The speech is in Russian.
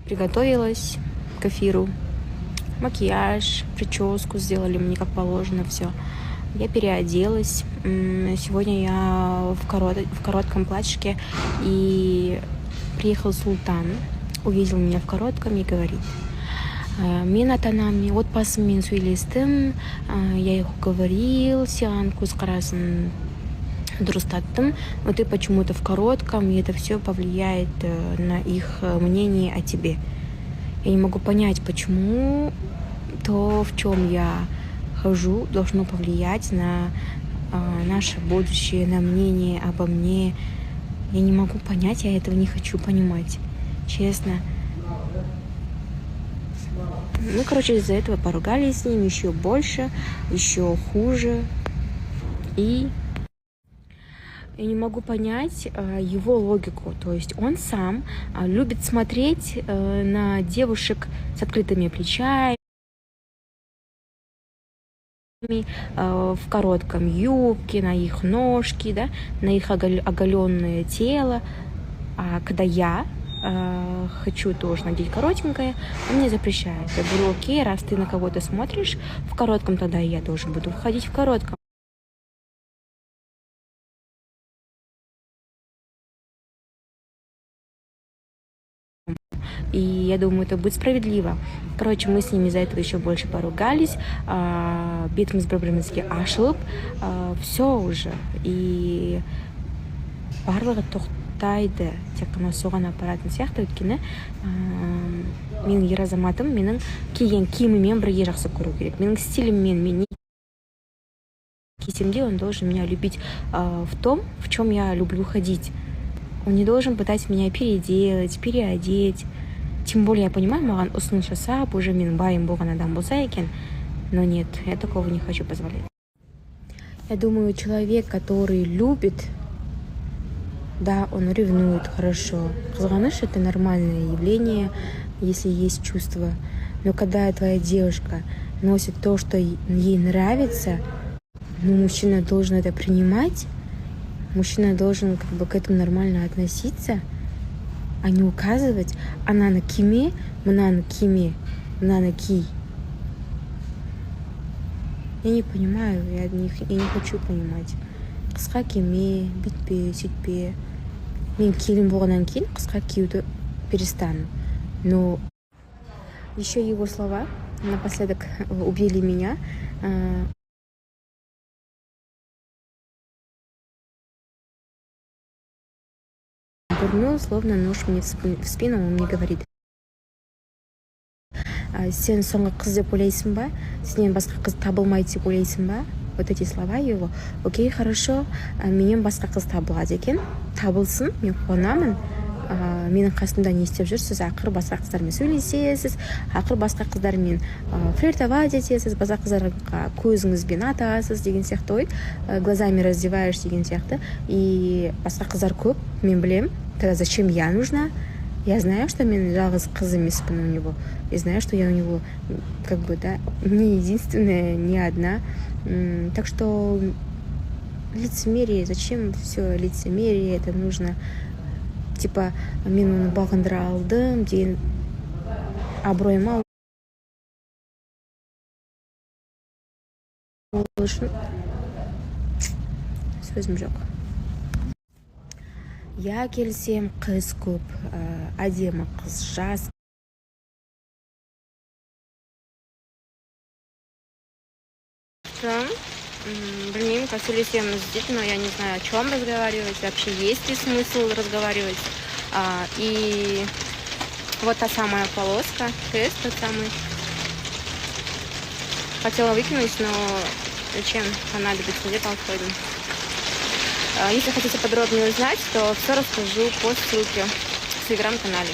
Приготовилась к эфиру. Макияж, прическу сделали мне как положено, все. Я переоделась. Сегодня я в коротком платьишке. И приехал Султан, увидел меня в коротком и говорит: мен ата-анаммен отбасыммен сөйлестім, я их уговорил, саған көзқарасын дұрыстаттым, но ты почему-то в коротком, и это все повлияет на их мнение о тебе. Я не могу понять, почему то, в чем я хожу, должно повлиять на наше будущее, на мнение обо мне. Я не могу понять, я этого не хочу понимать, честно. Мы, короче, из-за этого поругались с ним еще больше, еще хуже. И я не могу понять его логику. То есть он сам любит смотреть на девушек с открытыми плечами, в коротком юбке, на их ножки, да, на их оголенное тело. А когда я хочу тоже надеть коротенькое, он мне запрещает. Я говорю: окей, раз ты на кого-то смотришь в коротком, тогда и я тоже буду ходить в коротком. И я думаю, это будет справедливо. Короче, мы с ними из-за этого еще больше поругались. Бетіміз бір-бірімізге ашылып, все уже. И барлығы тоқтайды. Тек қана соған апаратын сияқты. Өйткені менің ер азаматым менің киген киіміммен бірге жақсы көру керек. Менің стиліммен, мен не кисем де, он должен меня любить в том, в чем я люблю ходить. Он не должен пытаться меня переделать, переодеть. Тем более, я понимаю, маған ұсыныс жасап, уже менің байым болған адам болса екен. Но нет, я такого не хочу позволять. Я думаю, человек, который любит, да, он ревнует, хорошо. Қызғаныш — это нормальное явление, если есть чувства. Но когда твоя девушка носит то, что ей нравится, ну, мужчина должен это принимать. Мужчина должен как бы к этому нормально относиться, а не указывать: ананы киме, мынаны киме, мынаны ки. Я не понимаю, я не хочу понимать. Қысқа киме, бүйтпе, сөйтпе. Мен келін болғаннан кейін қысқа киюді перестану. Но еще его слова напоследок убили меня. Дурную, словно нож мне в спину, он мне говорит: сен соңғы қыз деп ойлайсың ба? Сенен басқа қыз табылмайды деп ойлайсың ба? Вот эти слова его. Окей, хорошо, менен басқа қыз табылады екен, табылсын, мен қуанамын. Менің қасымда не істеп жүрсіз? Ақыр басқа қыздармен сөйлесесіз, ақыр басқа қыздармен флиртовать етесіз, басқа қыздарға көзіңізбен атасыз деген сияқты, ой, глазами раздеваешь деген сияқты. И басқа қыздар көп, мен білем. Тогда зачем я нужна? Я знаю, что мен жалғыз қыз емеспін у него. Я знаю, что я у него как бы, да, не единственная, не одна. Так что лицемерие, зачем все лицемерие, это нужно. Типа, мен оны бағындыра алдым деген абыройыма ол үшін сөзім жоқ. Я келсем, қыз көп, әдемі қыз, жас. Блин, как сөйлесем с детьми, но я не знаю, о чем разговаривать, вообще есть ли смысл разговаривать. И вот та самая полоска, тест тот самый. Хотела выкинуть, но зачем понадобится, где подходим. Если хотите подробнее узнать, то все расскажу по ссылке в телеграм-канале.